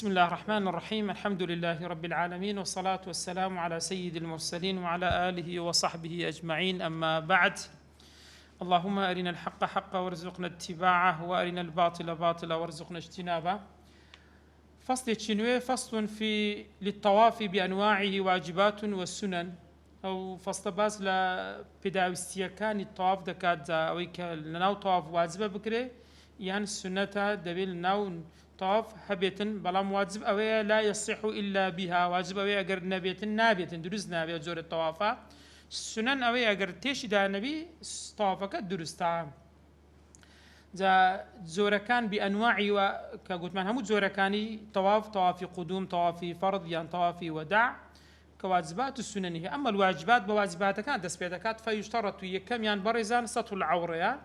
بسم الله الرحمن الرحيم. الحمد لله رب العالمين، والصلاة والسلام على سيد المرسلين وعلى آله وصحبه أجمعين، أما بعد. اللهم أرنا الحق حقا وارزقنا اتباعه، وأرنا الباطل باطلا وارزقنا اجتنابه. فصل تشنوي فصل في للطواف بأنواعه واجبات والسنن، أو فصل باز لا بداوستيا كان الطواف دكات أويك لناو طواف واجبة بكري يعني السنة دبيل ناو طواف هبيت بلام واجب أوي لا يصح إلا بها، واجب أوي أجر نبيت نابيت دروز نابيت زور الطوافة. السنن أوي أجر تيش دا نبي طوافك درستا جا زور كان بأنواعي، وكقلت من همود زور كاني طواف قدوم، طواف فرض، يعني طواف وداع كواجبات السنن هي. أما الواجبات بواجبات كانت تسبيتكات فيشترط يكم يعني برزان سطر العورة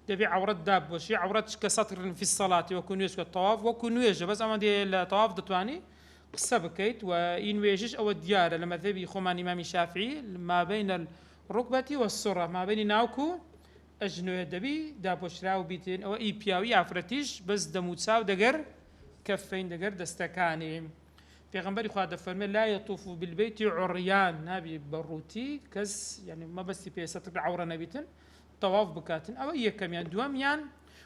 دبي عورة داب وشي عورة كسطر في الصلاة وكون يسكت الطواف وكون يجي بس أما دي الطواف دتواني قصة بكيت وإن ويجيش أو الديار لما ذبي خمان إمام الشافعي ما بين الركبة والسرة ما بين ناوكو أجنو دبي داب وشراو بيتين أو إي بياوي عفرتيش بس دموتساو دقر كفين دقر دستكاني. في غنبري خواد فرمي لا يطوف بالبيت عريان نبي بروتي كز يعني ما بس في سطر العورة نبيتن طواف بكاتن أو إيه كمان دواميان.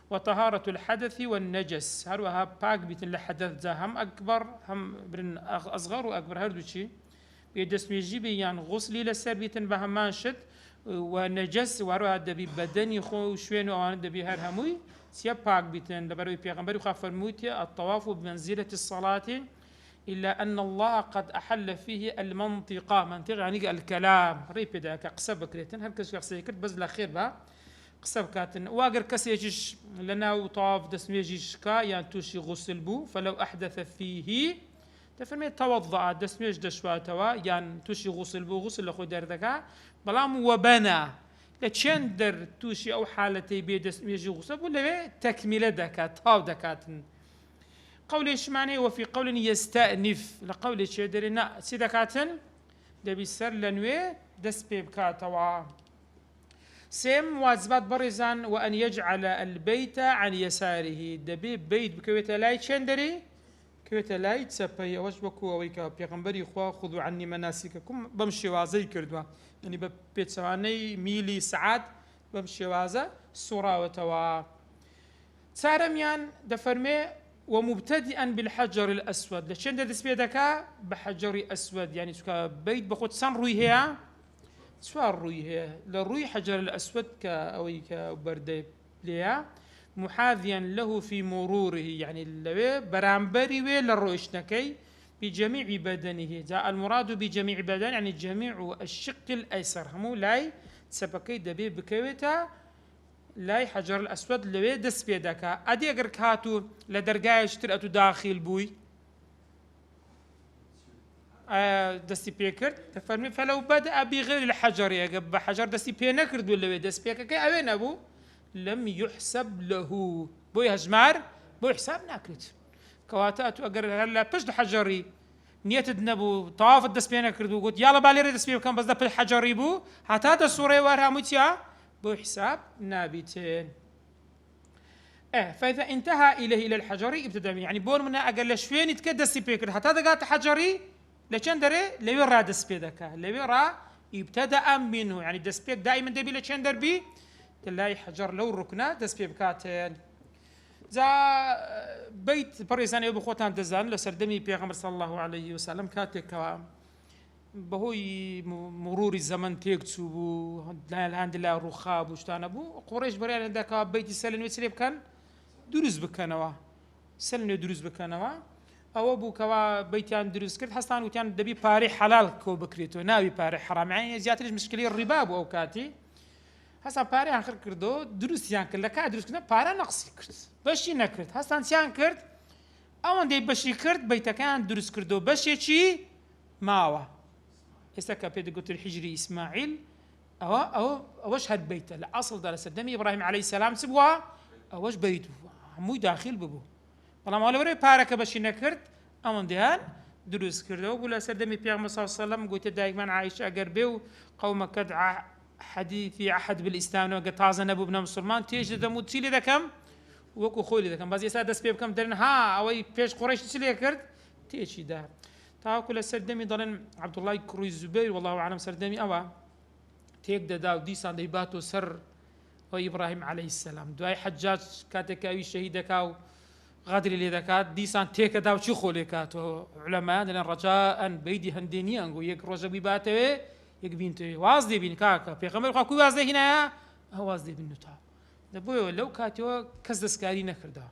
وطهارة الحدث والنجس هروها باق بيتن لحدث ذا هم أكبر هم برن أصغر وأكبر هردو شي بيدس ميجيبي يعني غسلي لسر بيتن بهمانشد ونجس وهروها دبي بدني خو شوين وأنا دبي هرهموي سيا باق بيتن لبروي بيغمبري خافر موتي الطواف بمنزلة الصلاة إلا أن الله قد أحل فيه المنطقة، منطقة يعني الكلام ريبدا كقصب كريتن هل كسر سيكت بس الأخير با قصب كاتن واجر كسيجش لنا وطاف دسميجش كا يعني توشي غسل بو فلو أحدث فيه تفرمي توضأ دسميج دشواتوا يعني توشي غسل بو غسل لخو دردكا بلام وبنى لتشندر توشي أو حالتي بي دسميج غسل ولا تكملة دكا تاو دكاتن. قول معنى وفي قول يستأنف لقول شيدرنا سيدكاتن دبي سر لنوي دس بكاتوا. سيم واجبات برزان وأن يجعل البيت عن يساره دبي بيت بكويت لاي شندري كويت لاي تسبي وجبكوا ويكا بيغمبري خوا خذوا عني مناسككم بمشي وازي كردوا يعني ببيت سواني ميلي ساعات بمشي وازا سورة وتوا سارميان دفرمي ومبتدئا بالحجر الأسود لشان دس بيدك بحجر أسود يعني بيت بخد سن روي هي سوار روي هي للروي حجر الأسود كأوي كبردي ليا محاذيا له في مروره يعني اللي برامبري للرويشنكي بجميع بدنه جاء المراد بجميع بدن يعني جميع الشق الأيسر همو لاي سبكي دبي بكويتا لاي حجر الأسود لوي دس بيدكا أدي أجر كاتو لدرجايش ترأتو داخل بوي دستي بيكرد تفرمي فلو بدأ بغير الحجر يجب حجر دستي بينكرد ولا دس بيكا كي أوين أبو لم يحسب له بوي هجمار بوي حساب ناكرد كواتاتو أجر هلا بجد حجري نيت دنبو طواف الدس بينكرد وقلت يلا بالي دس بيكا بس ده حجري بو حتى هذا الصورة وارها متيا بو حساب نابتين. فإذا انتهى إلى الحجري ابتدأ يعني بون منا أقل شوين يتكدس بيكر حتى هذا قات حجري لكن دري لو را دس بيدك لو را ابتدأ منه يعني دس بيك دائما دبي لكن دربي تلاقي حجر لو ركنا دس بيكاتين زا بيت بريزان أبو خوتان دزان لسردمي بيغمر صلى الله عليه وسلم كاتك بهوي مرور الزمن تيكتسو بو الحمد لله رخاب وشتان ابو قريش بريان عندك بيت سلن وسليب كان دروز بكنوا سلن دروز بكنوا او ابو كوا بيتان دروز كرت حسان وتان دبي باري حلال كو بكريتو ناوي باري حرام يعني زياتريش مشكله الربا او كاتي حسن باري اخر كردو دروز يان كلا كا دروز كنا بارا نقص كرت باشي نكرت حسن سيان كرت او دي باشي كرت بيتا كان دروز كردو باشي شي ماوا استكا بيد قلت الحجري إسماعيل أوش هاد بيته الأصل دار سدمي إبراهيم عليه السلام سبوا أوش بيته عمو داخل ببو والله ما ولوري بارك بشي نكرت أمن دهان دروس كردو ولا سدمي بيغمر صلى الله عليه وسلم قلت دائما عايشة أقربيو قومك كدع حديثي أحد بالإسلام وقد تازن أبو ابن مسلمان تيجي دمو تسيلي ذا كم وەکو خۆی لێ دەکەم باز ئێستا دەست پێ بکەم دەرن ها ئەوەی پێش قوڕیش چ لێ کرد تێکی دا تاوەکو لە سەردەمی دەڵێن عەبدوڵڵای کوڕی زوبەیر وەڵڵاهو ئەعلەم سەردەمی ئەوە تێک دەدا و دیسان دەیباتۆ سەر ئەوەی ئیبراهیم عەلەیهی سەلام دوای حەجاج کاتێک ئەوی شەهید دەکا و غادری لێ دەکات دیسان تێکەدا و چی خۆ لێ کاتەوە عولەمایان دەڵێن ڕەجاءەن بەیدی هەندێنی ئەنگۆ یەک ڕۆژە بیباتەوێ یەک بینتەوێ واز دێبین کاکە پێغەمبەر خوا کوی واز دەهێنایە ئەو واز دێبین تا دەبۆیەوە لەو کاتەوە کەس دەستکاری نەکردا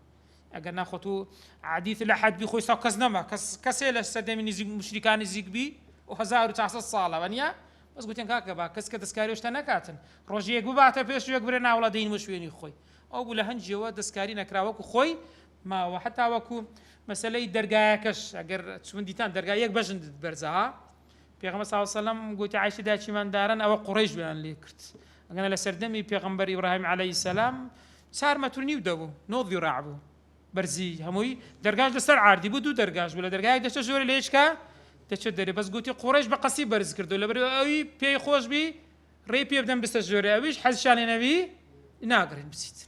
ئەگەر ناخۆت و عادیت لە حەد بیخۆی ساو کەس نەما کەسێ لە سەردەمی نزیک مشریکانی نزیک بی و 1400 ساڵە وەنیە بەس گوتیان کاکە با کەس کە دەستکاری شتە نەکاتن ڕۆژی یەک بباتە پێش یەک برێ ناوڵە دەین شوێنی خۆی ئەو بوو لە هەنجەوە دەستکاری نەکراوەکو خۆی ماوە حتا وەکو مەسەلەی دەرگایەکەش ئەگەر چوندیتان دەرگای یەک بەژن بەرزەها پێغەمبەر صلی الله علیه و سلم گوتی عایشە داچیماندارن ئەوە قوڕیش بیان لێ کرد ئەگەر لە سەردەمی پێغەمبەر ئیبراهیم عەلەیهی سەلام 4 مەتر نیو دەبوو 9 ذراع بوو بەرزی هەمووی دەرگاش لەسەر عاردی بوو دوو دەرگاش بوو لە دەرگایەک دەچێت ژۆرە لە هیچکە دەچێت دەرێ بەس گوتی قوڕیش بە قەسی بەرز کردو لەبەر ئەوی پێی خۆش بی ڕێی پێ بدەن بستە ژۆرە ئەویش حەزشان لێ نەبی ناگرن بچیت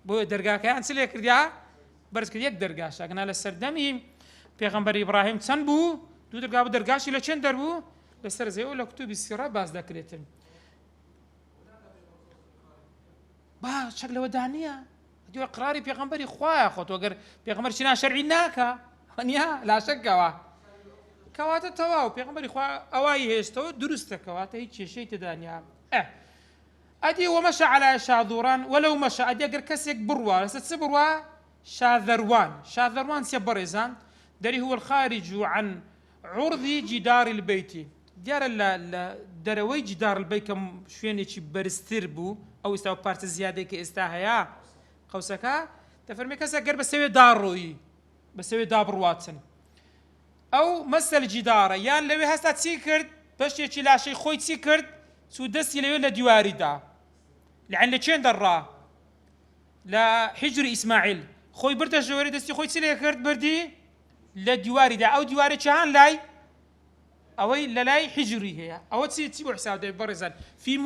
بۆ دەرگاکەیان چ لێ کردیا بەرز کرد یەک دەرگاش ئەگەنا لە سەردەمی پێغەمبەر ئیبراهیم چەند بوو دوو دەرگا بوو دەرگاشی لە چەند دەربوو لەسەر زەوی لە کوتوبی سیرە باز دەکرێتن با شەک لەوە دانیە دیوە قراری پێغەمبەری خوایە خۆت وەگەر پێغەمبەر چینا شەرعی ناکە وەنیا لا شەکەوە کەواتە تەواو پێغەمبەری خوا ئەوای هێشتەوە دروستە کەواتە هیچ کێشەی تێدا نییە ئەدی ومەشە عەلى شاذوران وەلەو مەشە ئەدی ئەگەر کەسێک بڕوا لەسەر چ بڕوا شاذروان سێ بەڕێزان دەری هو الخارج عن عرض جدار البيت دیارە لە دەرەوەی جدار البيت کە شوێنێکی بەرزتر بوو ئەو ئێستا پارتە زیادەی کە ئێستا هەیە قەوسەکە دەفەرمێ کەسە گەر بەسەوێ داڕۆیی بەسەوێ دابڕواتن ئەو مەسەل جیدارە یان لەوێ هەستا چی کرد بەشێکی لاشەی خۆی چی کرد چوو دەستی لەوێ لە دیواریدا لەعەن لە چێن دەڕا لە حیجری ئیسماعیل خۆی بردە ژۆرە دەستی خۆی چی لێ کرد بردی لە دیواریدا ئەو دیوارێکی هەن لای ئەوەی لە لای حیجری هەیە ئەوە چی بۆ حساب دەبێت بەڕێزان فی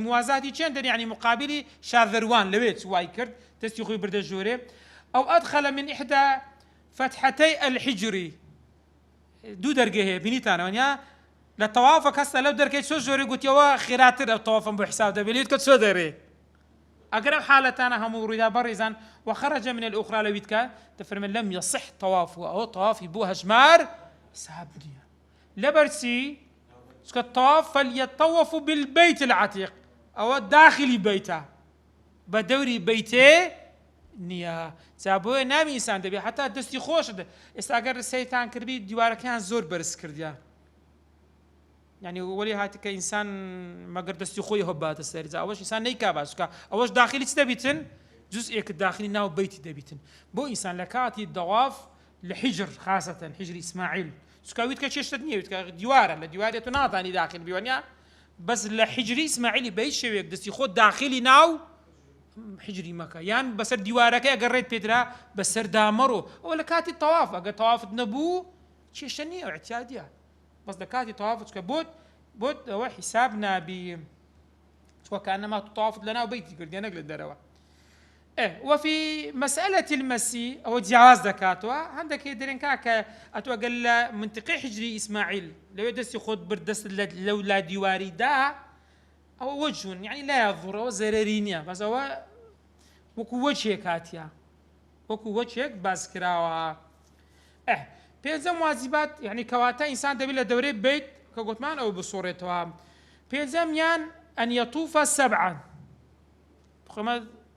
موازاتی چێن دەری یعنی مقابلی شاذروان لەوێ وای کرد دەستی خۆی بردە ژۆرێ ئەو ئەدخەلە من ئیحدا فتحەتەی الحیجری دوو دەرگە هەیە بینیتانەوە وانیا لە تەوافە کەسە لەو دەرگەی چۆ ژۆرە گوتیەوە خێراتر ئەو تەوافم بۆ حساب دەبێت کە چۆ دەرێ ئەگەر ئەو حالەتانە هەموو ڕوویدا بەڕێزان وخرج من الأخرى لەویت کە دەفەرمێ لەم یەصح تەوافو ئەوە تەوافی بۆ هەژمار حساب نییە لەبەرچی چکە الطواف فليطوف بالبيت العتيق ئەوە داخلی بەیتە بە دەوری بەیتێ نییە جا بۆیە نامی ئینسان دەبێت حتا دەستی خۆشت ئێستا ئەگەر سەیرتان کردبی دیوارەکەیان زۆر بەرز کردیان یعنی وەلی هاتی کە ئینسان مەگەر دەستی خۆی هەباتە سەر جا ئەوەش ئینسان نەیکا باشکە ئەوەش داخلی چ دەبیتن جزئێک داخلی ناو بەیتی دەبیتن بۆ ئینسان لە کاتی دەواف لە حیجر خاسەتەن حیجری ئیسماعیل چکاویت کە چێشتت نییە کە دیوارە لە دیوارێت و ناتانی داخل بیوانیا بەس لە حیجری ئیسماعیلی بە هیچ شێوەیەک دەستی خۆ داخلی ناو حیجری مەکە یان بەسەر دیوارەکەی ئەگەڕێت پێدرا بەسەر دامەڕۆ ئەوە لە کاتی تەواف ئەگەر تەوافت نەبوو کێشە نییە اعتیادیە بەس لە کاتی تەوافت چکە بۆت ئەوە حیساب نابی چوە کانەما تەوافت لەناو بەیتی کردیە نەک لە دەرەوە وفي مسألة المسي أو جواز دكاتوا عندك يدرين كاكا أتوقع منطقة حجري إسماعيل لو يدرس يخد بردس لو لا ديواري دا أو وجه يعني لا يضر أو زررينيا بس هو وكو وجه كاتيا وكو وجه بس كراوا بيلزم واجبات يعني كواتا إنسان دبي دوري بيت كقطمان أو بصورتها بيلزم يعني أن يطوف 7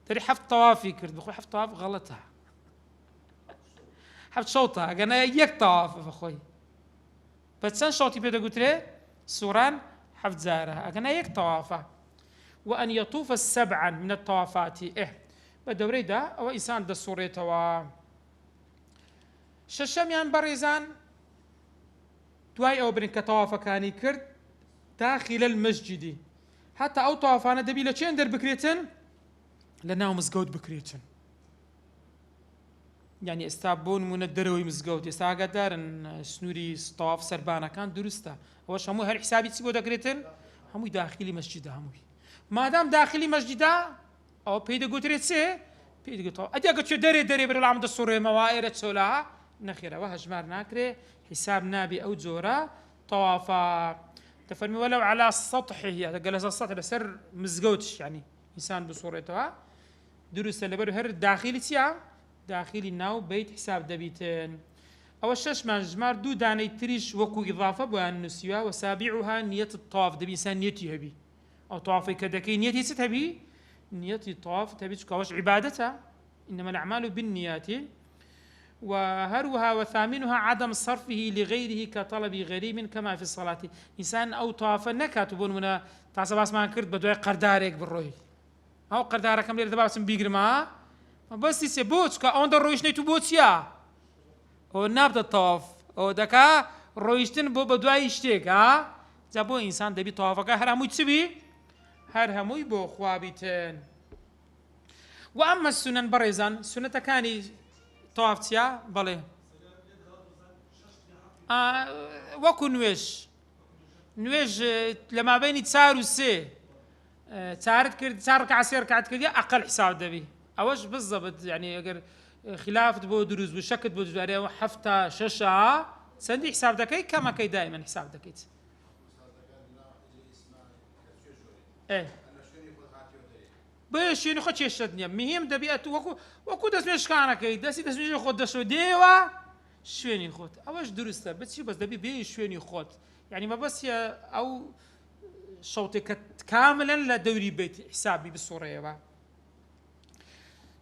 تري حفظ طوافي كرد بخوي حفظ طواف غلطها حفظ شوطها أنا يك طواف بخوي بتسان شوطي بيدا قلت له سوران حفظ زارها أنا يك طوافة وأن يطوف 7 من الطوافات بدوري دا أو إنسان دا سوريته و ششميان بريزان دواي أو برين كطوافة كاني كرد داخل المسجد حتى أو طوافانا دبي لچين در بكريتن لەناو مزگەوت بکرێتن یعنی ئێستا بۆ نمونە دەرەوەی مزگەوت ئێستا ئاگادارن سنووری تەواف سەربانەکان دروستە ئەوەش هەموو هەر حسابی چی بۆ دەکرێتن هەمووی داخلی مەسجدە هەمووی مادام داخلی مەسجدە ئەوە پێی دەگوترێت چێ پێی دەگوتەوە ئەدیگە چێ دەرێ بەرە لام دەسوڕێمەوە ئێرە چۆلا نەخێرەوە هەژمار ناکرێ حیساب نابی ئەو جۆرە طوافا دەفەرمی وەلەو على سطحه دەگە لەسەر سەطح لەسەر مزگەوتش یعنی ئینسان بسوڕێتەوە دروستە لەبەر هەر داخلی چیە داخلی ناو بیت حساب دەبیتن ئەوە شەشمان ژمار دوو دانەی تریش وەکو ئیضافە بۆیان نووسیوە وەسابیعها نیەت الطواف دەبی ئینسان نیەتی هەبی ئەو طوافی کە دەکەی نیەتی چت هەبی نیەتی طواف تەبی چکە ئەوەش عیبادەتە إنما الأعمال بالنيات وهروها وثامنها عدم صرفه لغيره كطلب غريم كما في الصلاة إنسان أو طواف نكات بون تاسە باسمان کرد بە دوای قەردارێک بڕۆی ئەو قەردارەکەم لێرە دەباسم بیگرمە بەستی سێ بۆ چکە ئەوەندە ڕۆیشتنیت و بۆ چییە ئەوە نابدە تەواف ئەوە دەکا ڕۆیشتن بۆ بە دوای شتێک جا بۆ ئینسان دەبی تەوافەکە هەر هەمووی چبی هەر هەمووی بۆ خوا بیتن و ئەمە سونەن بەڕێزان سونەتەکانی تەواف چییە بەڵێ وەکو نوێژ لە مابینی 4 و 3 چارت کرد 4 ڕەکعات 3 ڕەکعات کردی ئەقل حساب دەبی ئەوەش بزەبت یعنی ئەگەر خلافت بۆ دروست بوو شەکت بۆ دوارێ 7 6 چەندی حساب دەکەی کەمەکەی دایمەن حساب دەکەیت بۆ شوێنی خۆ کێشت نییە مهم دەبێت وەکو دەستێشکانەکەی دەستی دەستێژی خۆت دەشۆ دێوە شوێنی خۆت ئەوەش دروستە بچی بەس دەبی بێ شوێنی خۆت یعنی مەبەستە ئەو شەوتێکە کاملەن لە دەوری بیت حسابی بسوڕێەوە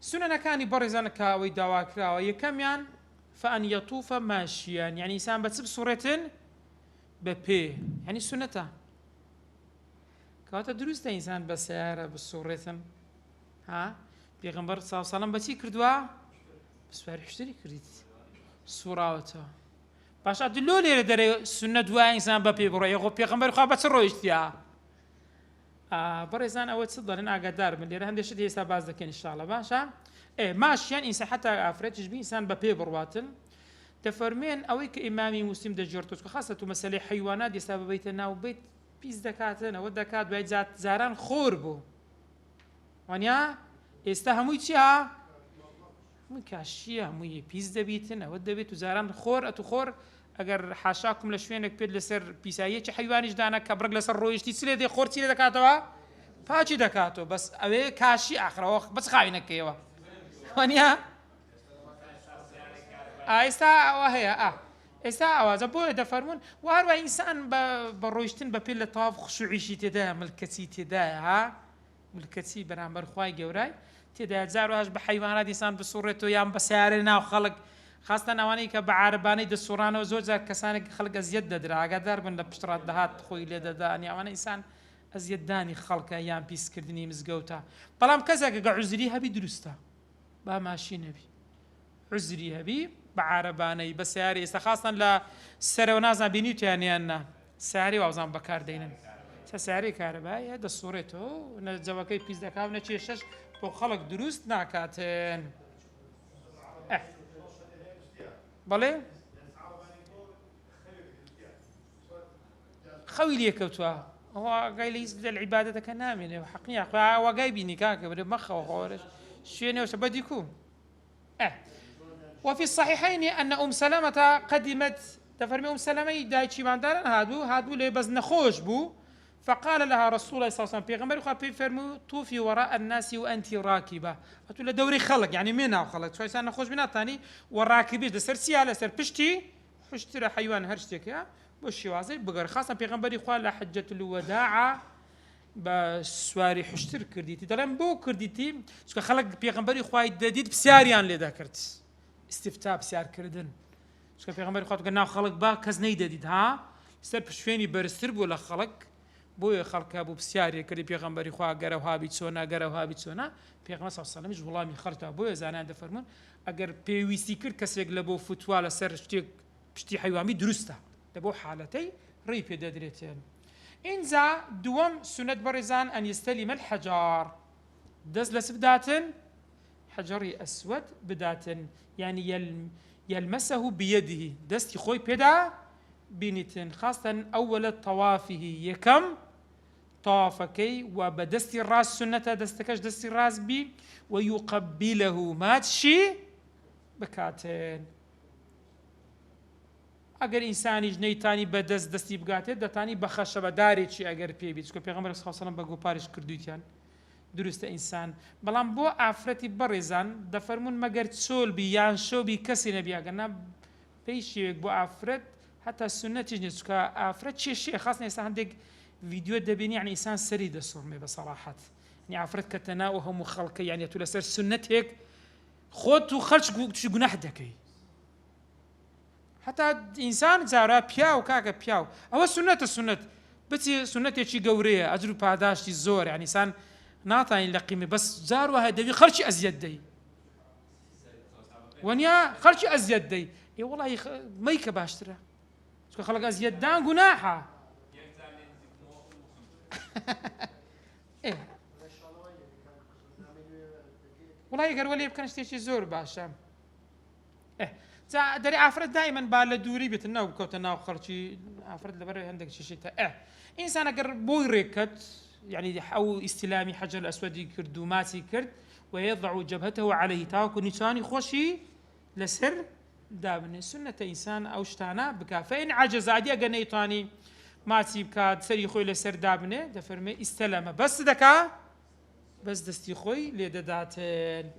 سونەنەکانی بەڕێزانەکە ئەوەی داواکراوە یەکەمیان فەئەن یەطوفە ماشیان یعنی ئینسان بە چ بسوڕێتن بە پێ یعنی سونەتە کەواتە دروستە ئینسان بە سیارە بسوڕێتن پێغەمبەر سڵ سەڵەم بەچی کردووە بسواری حشتری کردیت سوڕاوەتەوە باشە دلۆ لێرە دەرێ سونە دوای ئینسان بە پێ بڕۆ یەخۆ پێغەمبەر خوا بە چ ڕۆیشتیا بەڕێزان ئەوە چ دەڵێن ئاگادار بن لێرە هەندێک شت ئێستا باز دەکەن ئینشاءڵڵا باشە ماشیان ئینسان حتا ئافرەتیش بی ئینسان بە پێ بڕواتن دەفەرمێن ئەوەی کە ئیمامی موسلیم دەجێڕتووە خاصە تو مەسەلەی حەیوانات ئێستا ببیتە ناو بیت پیس دەکاتن ئەوە دەکات دوای جاران خۆر بوو وانیا ئێستا هەمووی چیە هەمووی کاشیە هەمووی پیس دەبیتن ئەوە دەبێت و جاران خۆر ئەتو خۆر ئەگەر حاشاکم لە شوێنێک پێت لەسەر پیساییەکی حیوانیش دانا کە بڕک لەسەر ڕۆیشتی چ لێ دێ خۆر چی لێ دەکاتەوە پاچی دەکاتەوە بەس ئەوێ کاشی ئاخرەوە بەس خاوی نەکەیەوە وانیا ئێستا ئەوە هەیە ئێستا ئەوازە بۆیە دەفەرمون و هەروە ئینسان بە ڕۆیشتن بە پێ لە تەواف خوشوعیشی تێدایە ملکەچی تێدایە ملکەچی بەرامبەر خوای گەورای تێدایە جاروهاش بە حەیوانات ئینسان بسوڕێتەوە یان بە سیارەی ناو خەڵک خاستە ئەوانەی کە بە عارەبانەی دەسوڕانەوە زۆر جار کەسانێک خەڵک ئەزیەت دەدرا ئاگادار بن لە پشتڕات دەهات خۆی لێ دەدانی ئەوانە ئینسان ئەزیەتدانی خەڵکە یان پیسکردنی مزگەوتە بەڵام کەسێک کە عوزری هەبی دروستە با ماشی نەبی عوزری هەبی بە عارەبانەی بە سیارەی ئێستا خاستن لە سەرەوە نازان بینیوتیانیان نا سیارەی وازان بەکاردێنن سیارەی کارەبایە دەسوڕێتەوە نەجەوەکەی پیس دەکاو نەچێشەش بۆ خەڵک دروست ناکاتن بەڵێ خەوی لێکەوتووە ئەوە ئاگای لە هیچ لە عیبادەتەکە نامێنێ و حەق نییە واگای بینی کاکە برێ مەخەوە خۆرش شوێنێوە بەدی کوو وفي الصحيحين أن أم سلمة قدمت تفرمي أم سلمة دايتشي ماندارن هادو لي بز نخوش بو فقال لها رسول الله صلى الله عليه وسلم بيغمبر خا بيفرمو طوفي وراء الناس وأنت راكبة أتقول دوري خلق يعني منا خلق شو إنسان نخوش بنا ثاني والراكبين دسر سيالة سر بشتي حيوان هرشتك يا بوشي وازي بقر خاصة بيغمبر خا لحجة الوداع بسواري حشتر كرديتي دلم بو كرديتي شو خلق بيغمبر خا يدديد بسياريان لي ذكرت استفتاء بسیار کردن چکە پێغەمبەری خوا گوت ناو خەڵک با کەس نەیدەدیت سەر پشتێنی بەرزتر بوو لە خەڵک بۆیە خەڵکە بوو پرسیارێک کردی پێغەمبەری خوا گەرە هابی چۆنا گەرە هابی چۆنا پێغەمبەر صلی الله علیه و سلم وڵامی خەڵکە بۆیە زانایان دەفەرمون ئەگەر پێویستی کرد کەسێک لە بۆ فتوا لەسەر شتێک پشتی حیوامی دروستە لە بۆ حالەتەی ڕێی پێ دەدرێتێن ئینجا دووەم سونەت بەڕێزان ئەن یستەلیمە الحەجار دەست لە چ بداتن حجري أسود بداتن يعني يلمسه بيده دستي خوي بدا بينتن خاصة أول طوافه يكم طافكي وبدستي الراس سنة دستكش دستي الراس بي ويقبله ماتشي بكاتين اگر انسانی جنیتانی بدست دستی بگاته دتانی بخشب داری چی اگر پی بیت که پیغمبر صلی الله علیه و سلم بگو پارش کردویتیان درست انسان بلام بو افرتی برزان دفرمون مگر چول بی یان شو بی کسی نبی اگر نه پیشی بو افرت حتى السنة تجنس كافرت شيء خاصة إنسان عندك فيديو دبيني يعني إنسان سريد الصرمي بصراحة يعني عفرت كتناوه مخلقي يعني تقول سر سنة هيك خود وخلش شو جناح دكي حتى إنسان زارا بياو كاكا بياو أو السنة بس سنة شيء قورية أجرب بعداش الزور يعني إنسان ناطعين لقيمة بس زار وهذا خلش أزيد دي ونيا خلش أزيد دي إيه والله ما يكباشتره شو خلق أزيد دان جناحه إيه والله يقر ولي بكن شتي زور باشا إيه دري عفرت دائما بالدوري بتنا وكوتنا وخرشي عفرت لبره عندك شيء إيه إنسان أقر بويركت يعني أو استلامي حجر الأسود كردوماتي كرد ويضع جبهته عليه تاكو نيشاني خوشي لسر دابن سنة إنسان أو شتانا بكا فإن عجز عادي أغنيتاني ما تيبكاد سري خوي لسر دابنه دفرمي استلم بس دكا بس دستي خوي لداداتن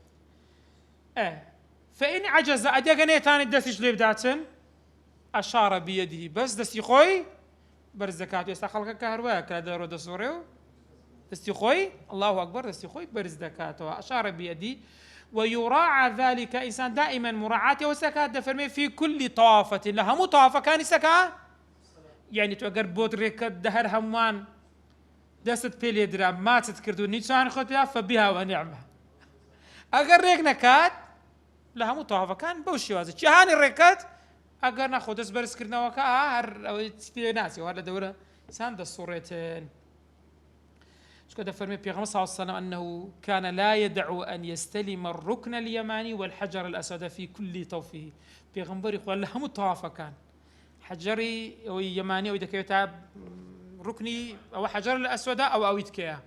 فإن عجز عادي أغنيتاني دستيش لبداتن أشار بيده بس دستي خوي برز زكاة يستخلق كهرباء كلا رو دسوريو دستي خوي الله أكبر دستي خوي برز زكاة أشار بيدي ويراعى ذلك إنسان دائما مراعاته وسكاة دفرمي في كل طوافة لها مطافة كان سكاة يعني توقر بود ريكت دهر همان دست بيلي درام ما تذكردو نيشان خطيا فبها ونعمة أقر ريك نكات لها مطافة كان بوشي وازي شهان الريكت أقر ناخد اسبرس كرنا وكا هر أو ناسي وهذا دورة إنسان دا الصورتين شكو دفرمي بيغمبر صلى الله عليه وسلم أنه كان لا يدع أن يستلم الركن اليماني والحجر الأسود في كل طوفه بيغمبر يقول لهم طوافة كان حجري أو يماني أو دكيوتا ركني أو حجر الأسود أو يتكيا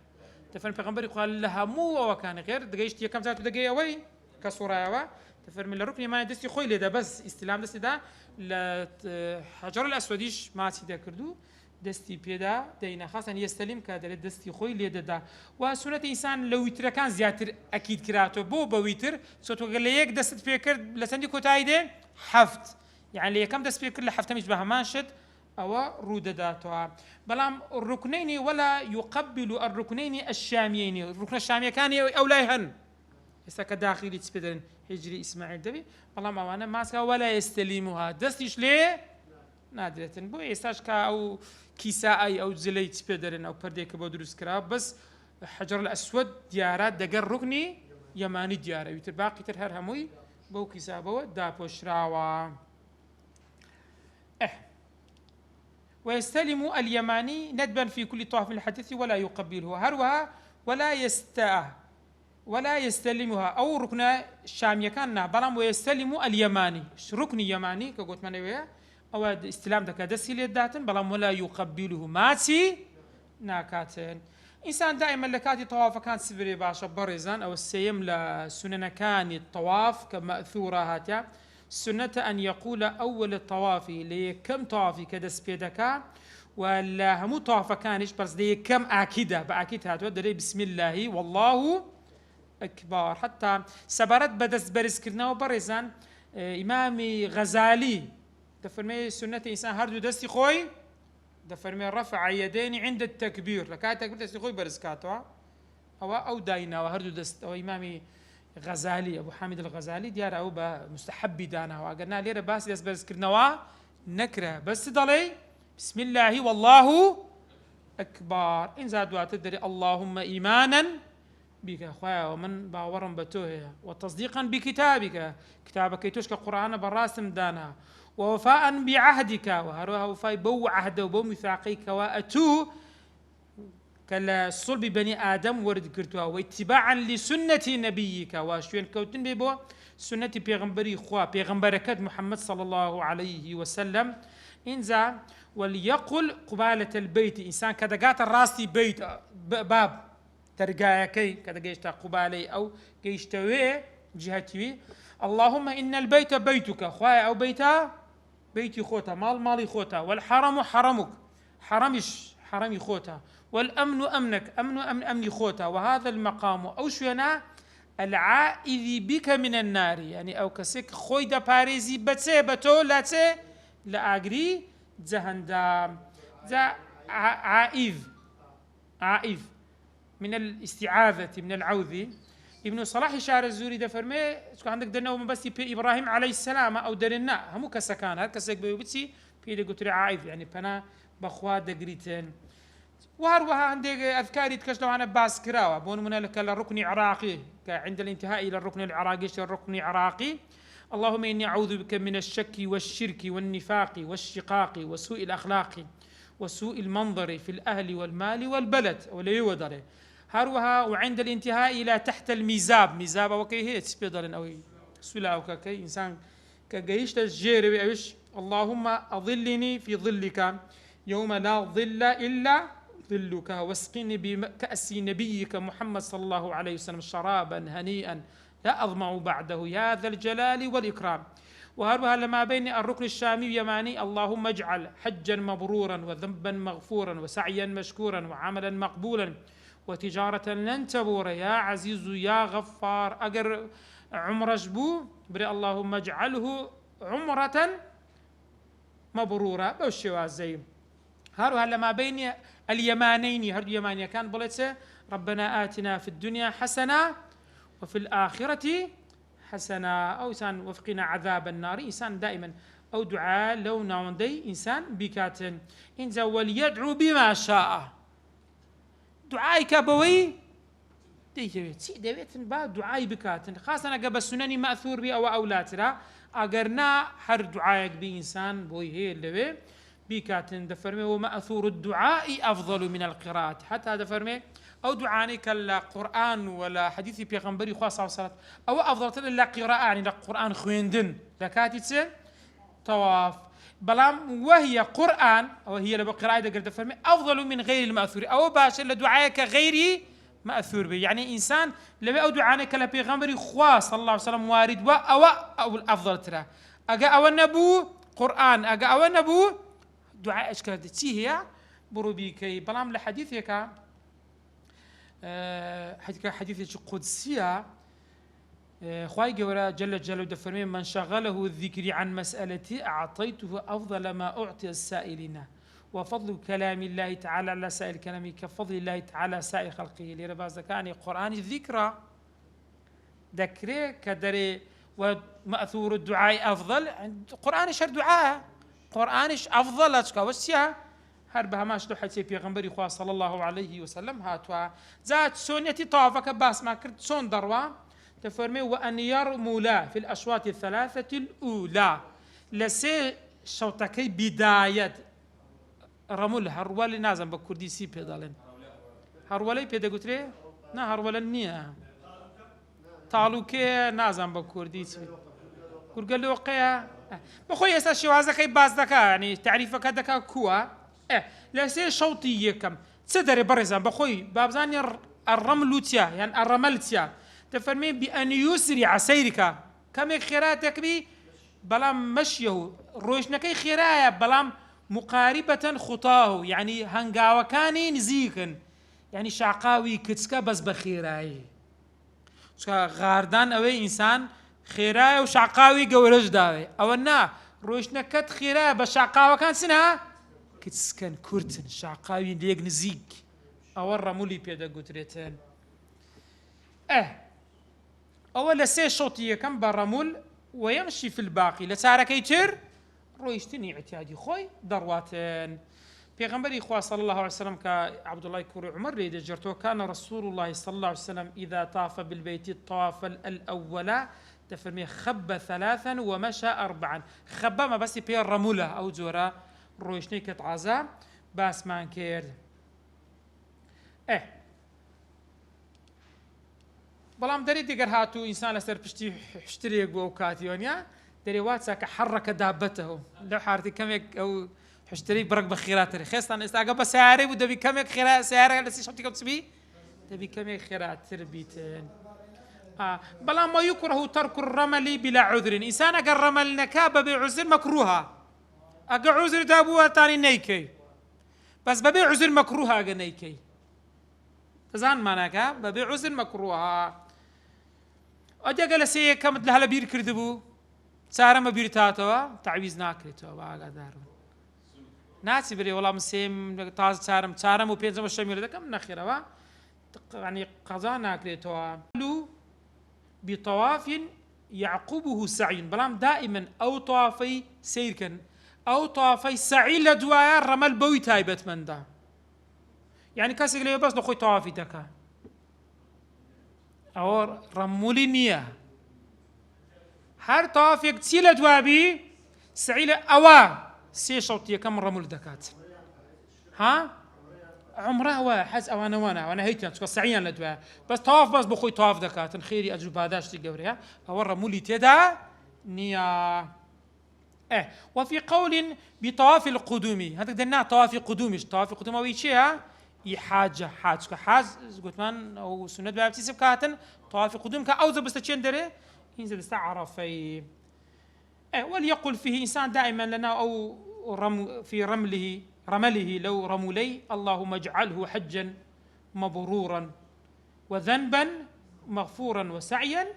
دفرمي بيغمبر يقول لها مو وكان غير دقيشت كم ساعة دقيقة وي كسورة دفرمي الركن يماني دستي خوي لده بس استلام دستي ده لحجر الأسوديش ما سيدا كردو دستي بيدا دينا خاصة يستلم كادر دستي خوي ليدا وسنة إنسان لو يتر كان زياتر أكيد كراتو بو بويتر صوتو قال لي دست فيكر لسندي كوتايده حفت يعني لي كم دست فيكر لحفت مش بهمانشت أو رودداتها بلام الركنين ولا يقبل الركنين الشاميين الركن الشامية كان أو لا يهن يساك داخلي تسبدن هجري إسماعيل دبي بلام أوانا ماسكا ولا يستلمها دستيش ليه نادرتن بو إيساش كا أو كيساء أو زليت سبيدرن أو برديك بودروس كراب بس حجر الأسود ديارات دقر ركني يماني ديارة يتباقي ترهر هموي بو كيساء بو دابو شراوا ويستلم اليماني ندبا في كل طواف من الحديث ولا يقبله هروها ولا يستلمها أو ركن الشامية كان بلام ويستلم اليماني ركن يماني كقلت منوية أو استلام دكا دسي ليداتن بلام ولا يقبله ماتي ناكاتن إنسان دائما لكاتي طواف كان سبري باشا برزان أو السيم لسنن كان الطواف كمأثورة هاتيا سنة أن يقول أول الطواف لي كم طوافي كدس بيدكا ولا همو طواف كانش بس لي كم أكيدة بأكيد هاتوا دري بسم الله والله أكبر حتى سبرت بدس برز كرنا وبرزان إمامي غزالي دفرمي سنة إنسان هردو دستي خوي دفرمي رفع يدين عند التكبير لكاي تكبير دستي خوي برزكاتوا أو داينا وهردو دست أو إمامي غزالي أبو حامد الغزالي ديار أو مستحب دانا وقلنا ليرة باس دست برزكرنا نكره بس ضلي بسم الله والله أكبر إن زادوا تدري اللهم إيمانا بك أخويا ومن باورم بتوه وتصديقا بكتابك كتابك يتوشك القرآن بالراسم دانا ووفاء بعهدك وهروها وفاء بو عهد وبو ميثاقيك وأتو كلا صلب بني آدم ورد كرتوها واتباعا لسنة نبيك وشوين كوتن بيبو سنة بيغمبري خوا بيغمبركات محمد صلى الله عليه وسلم إنزا وليقل قبالة البيت إنسان كدقات الراستي بيت باب ترقايكي كدقيشتا قبالي أو قيشتوي جهتي اللهم إن البيت بيتك خوايا أو بيتا بيتي خوتا مالي خوتا والحرم حرمك حرمي خوتا والأمن أمنك أمني خوتا وهذا المقام أو شونا العائذ بك من النار يعني أو كسك خويدا باريزي بتسي بتو لا تسي لا أجري جهنم ذا عائذ من الاستعاذة من العوذ. ابن صلاح شعر الزوري ده فرمي عندك دنا بس في إبراهيم عليه السلام أو درنا همو كسكان هر كسك بيوبتي في قلت عائذ يعني بنا بخوا دقريتين وهروها عندك أذكار يتكشلوا عن باس كراوة بون من لك الركن عراقي عند الانتهاء إلى الركن العراقي الركن عراقي اللهم إني أعوذ بك من الشك والشرك والنفاق والشقاق وسوء الأخلاق وسوء المنظر في الأهل والمال والبلد ولا يودره هروها وعند الانتهاء إلى تحت ميزاب وكي هي تسبيدلن أو سلا أو كي إنسان كجيش تجير بأيش اللهم أظلني في ظلك يوم لا ظل إلا ظلك واسقني بكأس نبيك محمد صلى الله عليه وسلم شرابا هنيئا لا أظمأ بعده يا ذا الجلال والإكرام. وهربها لما بين الركن الشامي واليماني اللهم اجعل حجا مبرورا وذنبا مغفورا وسعيا مشكورا وعملا مقبولا وتجارة لن تبور يا عزيز يا غفار أجر عمر جبو بري اللهم اجعله عمرة مبرورة بوشوا زي هربها لما بين اليمانين هرب يمانيا كان بلتسه ربنا آتنا في الدنيا حسنة وفي الآخرة حسنة أو إنسان وفقنا عذاب النار إنسان دائما أو دعاء لو نوندي إنسان بكاتن إنزا وليدعو بما شاء دعاء كابوي ديويت با دعاء بكاتن خاصة قبل السنن مأثور بي أو أولاتنا أجرنا حر دعاء بإنسان بوي هي اللي بكاتن دفرمي ومأثور الدعاء أفضل من القراءة حتى هذا فرمي أو دعاني كالقرآن ولا حديث بيغمبري خاصة وصلاة أو أفضل إلا قراءة يعني القرآن خويندن لكاتي طواف بلام وهي قرآن أو هي لبقراءة دقر فرمي أفضل من غير المأثور أو باشا لدعائك غيري مأثور به يعني إنسان لما أو دعاني كالبيغمبري خاصة صلى الله عليه وسلم وارد أو الأفضل ترى أجا أو النبو قرآن أجا أو النبو دعاء أشكال تي هي بروبيكي بلام لحديثك حديث قدسية خواي جورا جل جلاله دفرمي من شغله الذكر عن مسألتي أعطيته أفضل ما أعطي السائلين وفضل كلام الله تعالى على سائر كلامه كفضل الله تعالى سائر خلقه لرباز كان قرآن الذكرى ذكري كدري ومأثور الدعاء أفضل قرآن شر دعاء قرآنش أفضل أشكا وسيا هربها ماش لو حتى بيغمبري خوا صلى الله عليه وسلم هاتوا ذات سونيتي طافك باس ما كرت سون دروا تفرمي وأن يرمولا في الأشواط الثلاثة الأولى لسي شوتكي بداية رمول هرولي نازم بكردي سي بيدالين هرولي بيدا قلتري نا هرولي نيا طالوكي نازم بكردي سي قل له وقيا بخوي اساس شوازك باز دكا يعني تعريفك دكا كوا لسي شوطيه كم تسدري برزان بخوي بابزاني الرملوتيا يعني الرملتيا تفرمي بأن يسرع سيرك كم خيراتك بي بلام مشيه روشنكي خيرايا بلام مقاربة خطاه يعني هنقاوكاني نزيكن يعني شعقاوي كتسكا بس بخيراي غاردان اوي انسان خيراي وشعقاوي قورج داوي او النا روشنكت خيراي بشعقاوة كان سنها كتسكن كورتن شعقاوي ليق نزيك او الرمولي بيدا قتريتين أول سي شوطية كم برمول ويمشي في الباقي لسارك يتر رويشتني اعتيادي خوي درواتين بيغمبري إخوة صلى الله عليه وسلم كعبد الله كوري عمر ريد جرتو كان رسول الله صلى الله عليه وسلم إذا طاف بالبيت الطواف الأول تفرمي خب 3 ومشى 4 خب ما بس بي الرمولة أو زورا رويشتني كتعزا باس مان كير بلام داري ديگر هاتو إنسان لسر بشتي حشتريق بو كاتيونيا دري واتساك حرك دابته لو حارتي كمك أو حشتري برك بخيرات خيستان استاقب سعري ودبي كمك خيرات سعري لسي شبتي كم تسبي تبي كمك خيرات تربيتين بلا ما يكره ترك الرمل بلا عذر إنسان أقر رمل نكابة بعذر مكروها أقر عذر دابوها تاني نيكي بس ببي عذر مكروها أقر نيكي تزان ماناكا ببي عذر مكروها أجا قال سي كمت لها لبير كردبو سارة ما بير تاتوا تعويز ناكرتوا باقا دارو ناسي بري والله مسيم تاز سارم وبينزم الشميل ده كم نخيرا يعني قضاء ناكرتوا بطواف يعقبه سعي بلام دائما أو طوافي سيركن أو طوافي سعي لدوايا رمل بوي تايبت من ده يعني كاسي قليل بس نخوي طوافي دكا أو رمولي نية هر طوافي كتي لدوابي سعي لأوا سي شوطية كم رمول دكات ها عمره واحد وانا هيتنا تسكو سعيا لدوا بس طواف بس بخوي طواف دكات خيري اجو باداش تي قوريها اورا مولي تدا نيا وفي قول بطواف القدوم هذا قلنا طواف قدومش طواف قدوم ويشيها حاجه حاج قلت من او سنه بابتي سبكاتن طواف قدوم كاوز بستشين دري ينزل استعرف في وليقل فيه انسان دائما لنا او في رمله لو رملي اللهم اجعله حجا مبرورا وذنبا مغفورا وسعيا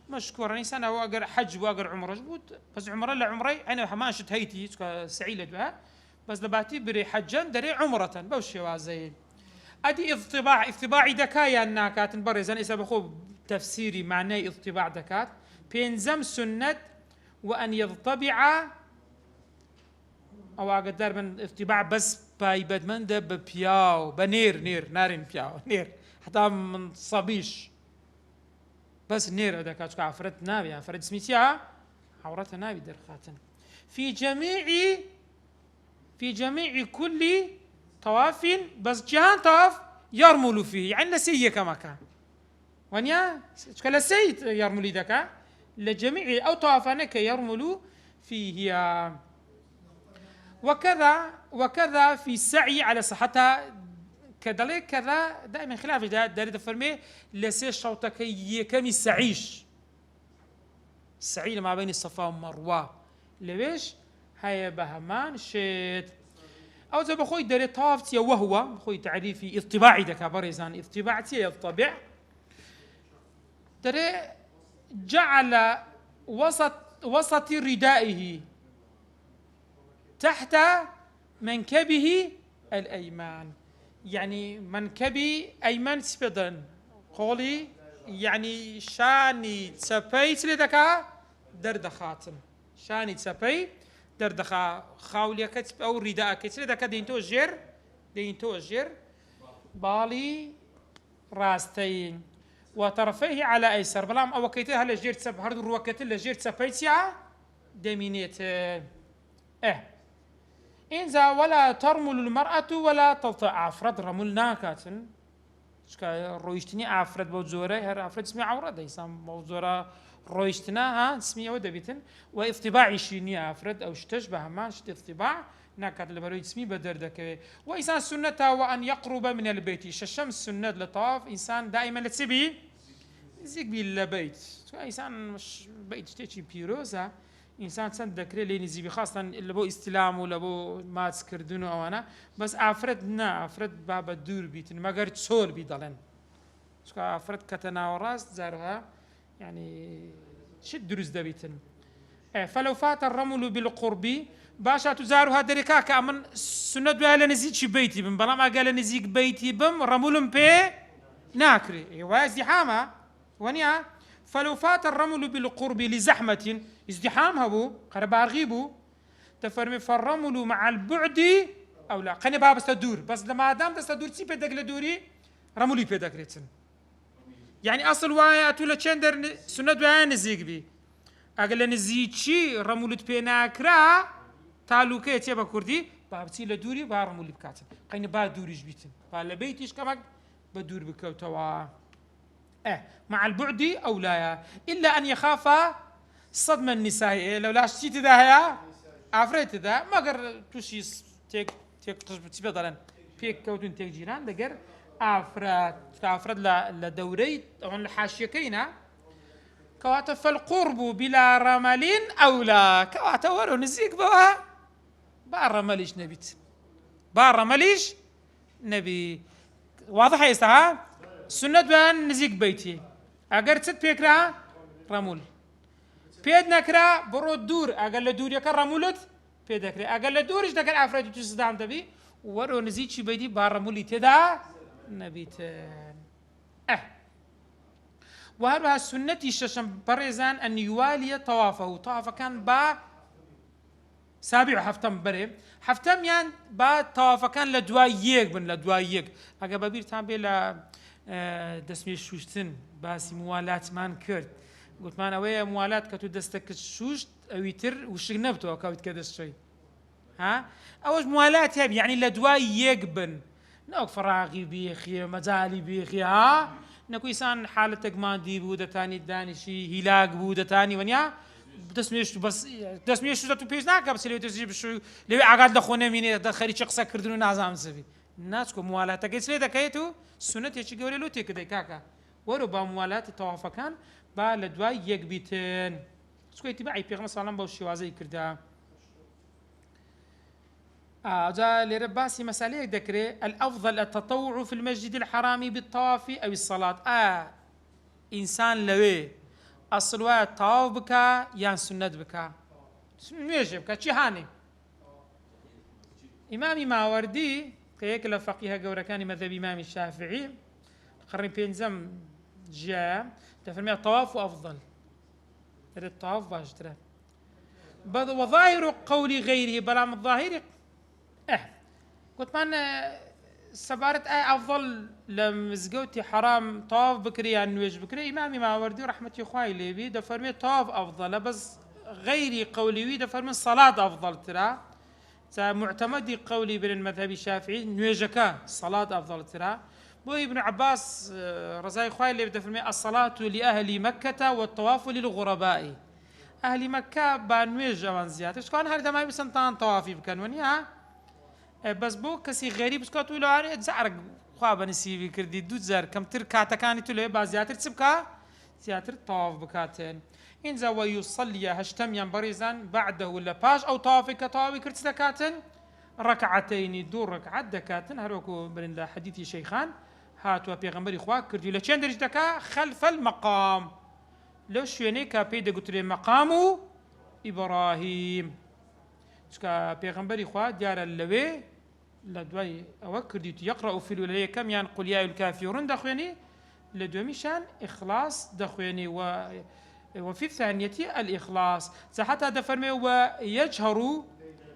مشكورا انسان واقر حج واقر عمره بس عمره لا عمري انا ما شت هيتي سعيله بها بس دباتي بري حجا دري عمره بوشي وازي ادي اطباع دكايا الناكات برزن اسا بخو تفسيري معناه اطباع دكات بينزم سنه وان يطبع او اقدر من اطباع بس بايبد من ده ببياو بنير نارين بياو نير حتى من صبيش بس نير هذا كاتشكا عفرت نابي عفرت سميتيا عورتها نابي درخاتن في جميع كل طواف بس جهان طواف يرمل فيه يعني لسيه كما كان ونيا شكل سيد يرمل ذاك لجميع او طوافانك يرمل فيه وكذا في السعي على صحتها كذلك كذا دائما خلاف داري تفرمي لسي شوطك يكم السعيش السعي ما بين الصفا والمروه ليش هيا بهمان شيت او زي بخوي داري طافتي وهو بخوي تعريفي اطباعي دك بريزان اطباعتي يطبع داري جعل وسط ردائه تحت منكبه الأيمان يعني منكبي أيمن سبدن قولي يعني شاني تسبيت لدكا دردخاتن شاني تسبي دردخا خاوليا كتب أو رداء كتب لدكا دينتو الجر بالي راستين وطرفيه على أيسر بلام أو كيته هلا جير تسب هردو روكت اللي جير تسبيتيا دمينيت إنزا ولا ترمل المرأة ولا تلطع عفرد رمل ناكاتن شكا رويشتني عفرد بوزورة هر عفرد اسمي عورة ديسان بوزورة رويشتنا ها اسمي عودة بيتن واطباعي شيني عفرد أو شتشبه ما شت اطباع ناكات لبروي اسمي بدردك وإنسان سنته وأن يقرب من البيت ششم السنة لطاف إنسان دائما لتسبي زيك بالبيت إنسان مش بيت تيجي بيروزا إنسان صدق لين زي خاصة اللي بو استلام ولا بو ما تذكردونه أو أنا بس عفرد باب الدور بيتن ما قرت سول بيضلن شو عفرد كتنا وراس زارها يعني شد دروس دبيتن فلو فات الرمل بالقرب باشا تزارها دريكا كأمن سنة بها لنزيد شي بيتي بم بلا ما قال نزيق بيتي بم رمل بي ناكري وازدحامة ونيا فلو فات الرمل بالقرب لزحمة ازدحامها بو قربار غيبو تفرمي فالرمل مع البعد او لا قني باب استدور بس لما دام تستدور تي بدك لدوري رملي بدك ريتن يعني اصل وايا تولا تشندر سنة وين نزيق بي اقل نزيد شي رملت بيناكرا تعلوكي تيبا كردي باب تي لدوري با رملي بكاتن قني با دوري جبيتن با لبيتيش كمك بدور بكوتوا مع البعد أو لا إلا أن يخاف صدمة النسائية لو لا شتي تداهيا عفريت دا ما قر توشي تيك تبي ضلن فيك كوتون تيك جيران دقر عفرت لا دوري أو الحاشية كينا كواتا فالقرب بلا رمل أولى كواتا ورو نزيك بوا بار رمليش نبيت بار رمليش نبي واضح يا استها سنة بان نزيك بيتي أجر تت بيكرا رمول بيد نكرا برود دور أقل دور يكر رمولت بيد نكرا أقل دورش دكر عفرت تسدام تبي ورو نزيك شي بيتي بار رمولي تدا نبيت وهذا السنة الششم بريزان أن يوالي طوافه طواف كان با سابع حفتم بري حفتم يعني با طواف كان لدوايق بن لدوايق أجا ببير تابي لا دسمي شوشتن باسي موالات مان كرد قلت ما أنا ويا موالات كتو دستك شوشت أويتر وشغنبتو أكاويت كدس شوي ها أوج موالات هبي يعني لدوايق بن نوك فراغي بيخي مجالي بيخي ها نكو إنسان حالتك مادي بودة تاني دانشي هلاك بودة تاني ونيا دسميش بس دسميش شو تبيش ناكا بس اللي تجيب شو اللي عقاد دخونه مين دخلي شخص كردنو نازم سبي الناس كم موالات كيسلي دكايتو سنة يشي قولي له تيك دكاكا وربا موالات توافقان با لدواي يك بيتن سكوي تبعي بيغمس سلام بوشي وازي كردا جاء لرباسي مسألة ذكره الأفضل التطوع في المسجد الحرام بالطواف أو الصلاة إنسان لوي الصلوات طواف بكا يان سنة بكا نيجي بكا شي هاني إمامي ماوردي كيك لفقيه قوركاني مذهب إمام الشافعي قرن بينزم جاء تفرمي الطواف أفضل الطواف باشتره وظاهر قول غيره بلام الظاهر قلت من سبارة أفضل لمزقوتي حرام طواف بكري يعني نويج بكري إمامي ماوردي رحمة إخوائي ليبي دفرمي طواف أفضل بس غيري قولي وي دفرمي الصلاة أفضل ترى معتمدي قولي بين المذهب الشافعي نويجكا الصلاة أفضل ترى بو ابن عباس رزاي إخوائي ليبي دفرمي الصلاة لأهل مكة والطواف للغرباء أهل مكة بانويج أوان زيادة كان هذا ما يبسنطان طوافي بكن ونيا بس بو كسي غريب سكوت ولا عارف زعرق خواب نسيبي كردي دوزر كم تركات كانت تلو بازياتر تسبكا زياتر طواف بكاتن إن زوا يصلي هشتم ينبرزان بعده ولا باش أو طافك طاوي كرتسكاتن ركعتين دور ركعت دكاتن هروكو بين الله حديث شيخان هاتوا بيغمبري خوا كردي لشين درج دكا خلف المقام لو شويني كابيد قلت لي مقام إبراهيم شكا بيغمبري خوا ديار اللوي لدواي أوكر ديت يقرأ في الولاية كم ينقل يا الكافرون دخويني لدوي مشان إخلاص دخويني وفي الثانية الإخلاص حتى دفرمي ويجهروا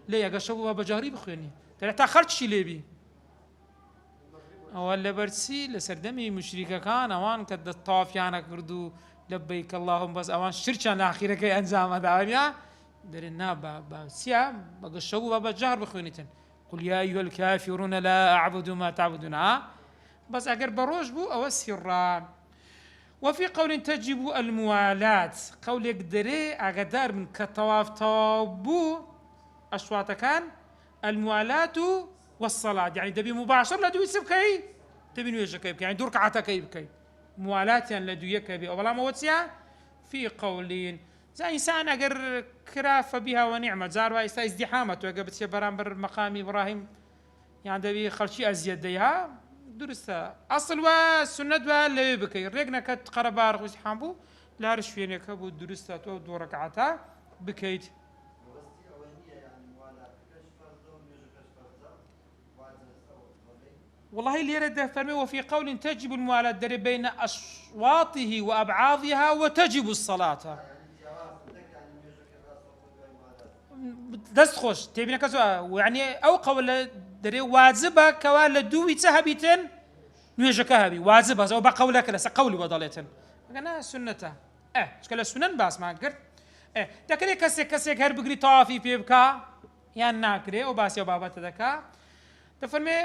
ليه قشبوا بجهري بخويني ترى تأخرت شي ليبي أول برسي لسردمي مشركة كان أوان كد الطواف يعني كردو لبيك اللهم بس أوان شرشان آخرة كي أنزام دعوانيا درنا بسيا بقشبوا بجهر بخوينيتن قل يا أيها الكافرون لا أعبد ما تعبدون بس أجر بروج بو أو السر وفي قول تجب الموالاة قول يقدري أقدر من كطواف طابو أشواط كان الموالاة والصلاة يعني دبي مباشر لدو يسب كي تبي نويجا كيبكي يعني دور كعتا كيبكي موالاة يعني لدو يكبي أولا موتسيا في قولين زي إنسان أجر كرافة بها ونعمة زار وإستا ازدحامته وقبت برامبر مقام إبراهيم يعني دبي خلشي أزيد ديها درستا أصل والسنة اللي بكي رجنا كت قربار وزحامبو لا رش فيني كبو درستا تو دو ركعتا بكيت والله اللي يرد فرمي وفي قول تجب الموالاة دري بين أشواطه وأبعاضها وتجب الصلاة دست خوش تبينا كسو يعني أو قول دري واجبة كوال دوي تهبيتن نيجا كهبي واجبة زو بقولك لس قولي وضليتن أنا سنته شكل السنن باس ما قرت تكري كسك هرب قري طافي بيبكا يعني ناكري وباسي وبابا تذكا تفرمي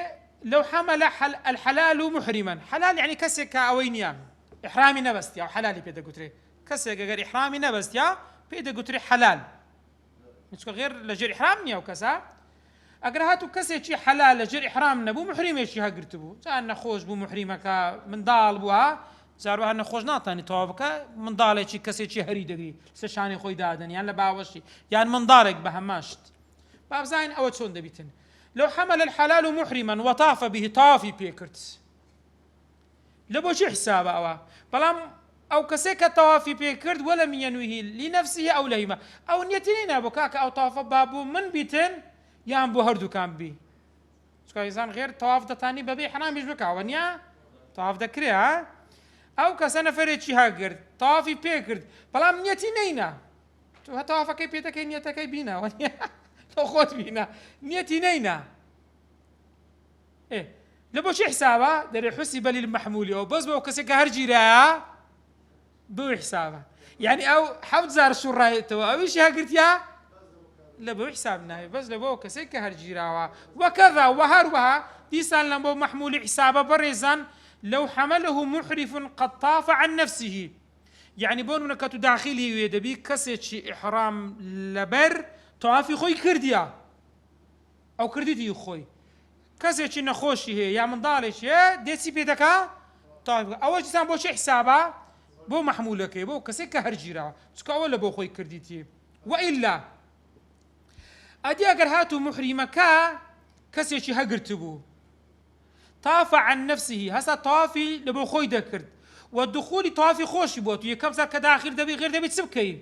لو حمل الحلال محرما حلال يعني كسك أوينيا إحرامي نبست يا حلالي بيدا قلت كسك غير إحرامي نبست يا بيدا قتري حلال نشكو غير لجر إحرام نيا وكسا أقرهاتو كسي شي حلال لجر إحرام نبو محرمة شي هاقرتبو زان نخوش بو محرمك من ضال بوها زاروا هن خوش ناتاني توابك من ضالة شي كسي شي هريدقي سشاني خوي دادن يعني لباوشي يعني من ضالك بهماشت باب زين أو تشون دبيتن لو حمل الحلال محرما وطاف به طافي بيكرت لبو شي حساب بلام أو كسيك طوافي بيكرت ولم ينويه لنفسه أو لهما أو نيتنين بكاك أو طاف بابو من بيتن يان بو هردو كان بي شكو إنسان غير طواف دتاني ببي حرام مش بكا ونيا طواف دكري ها أو كسنة فريد شي هاجر طوافي بيكرت بلام نيتنينا تو طوافك بيتك نيتك بينا ونيا لو خود بينا نيتنينا إيه لبو شي حسابه دري حسب للمحمول أو بس بو كسيك هرجي را بو حسابه يعني أو حفظ زار شو رايته أو إيش هاجرت يا لبو حسابنا بس لبو كسيك هرجي را وكذا وهروها دي سال لبو محمول حسابه بريزان لو حمله محرف قد طاف عن نفسه يعني بون نكتو داخلي ويدبي كسيت شي إحرام لبر طوافي خوي كرديا أو كرديتي خوي كسيت شي نخوشي هي يا من ضالش هي ديسي بيدكا طوافي أول شي سام بو شي حسابه بو محمولك بو كسيك هرجيرا سكا ولا بو خوي كرديتي وإلا أدي أقر هاتو محرمكا كسيت شي هقرتبو طاف عن نفسه هسا طافي لبو خوي دكرد والدخول طافي خوش بوتو يكم سر كداخل دبي غير دبي تسبكي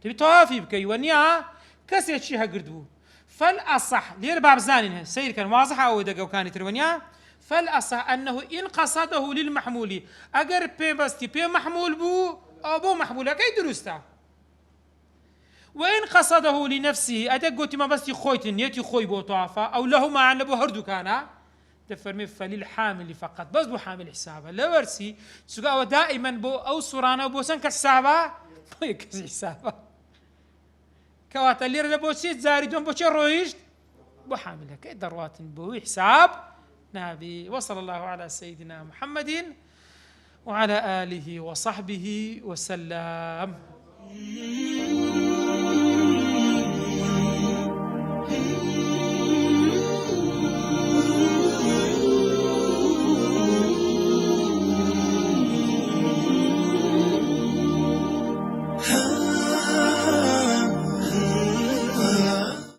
تبي طافي بكي ونيا كسيت شي هقردبو فالأصح لير باب زانينها سير كان واضح أو دقو كانت ونيا فالأصح أنه إن قصده للمحمول أجر بي بستي بي محمول بو أو بو محمول كي درستا وإن قصده لنفسه أدقوتي ما بستي خويت نيتي خوي بو طافا أو له ما عن بو هردو كانا تفرمي فللحامل فقط بس بو حامل حسابه لا ورسي سقاوة دائما بو أو سرانا بو سنك حسابه بو يكس حسابه كواتا اللي رد بو سيت زاردون بو شرويشت بو حاملها كي دروات بو حساب نبي وصلى الله على سيدنا محمد وعلى آله وصحبه وسلم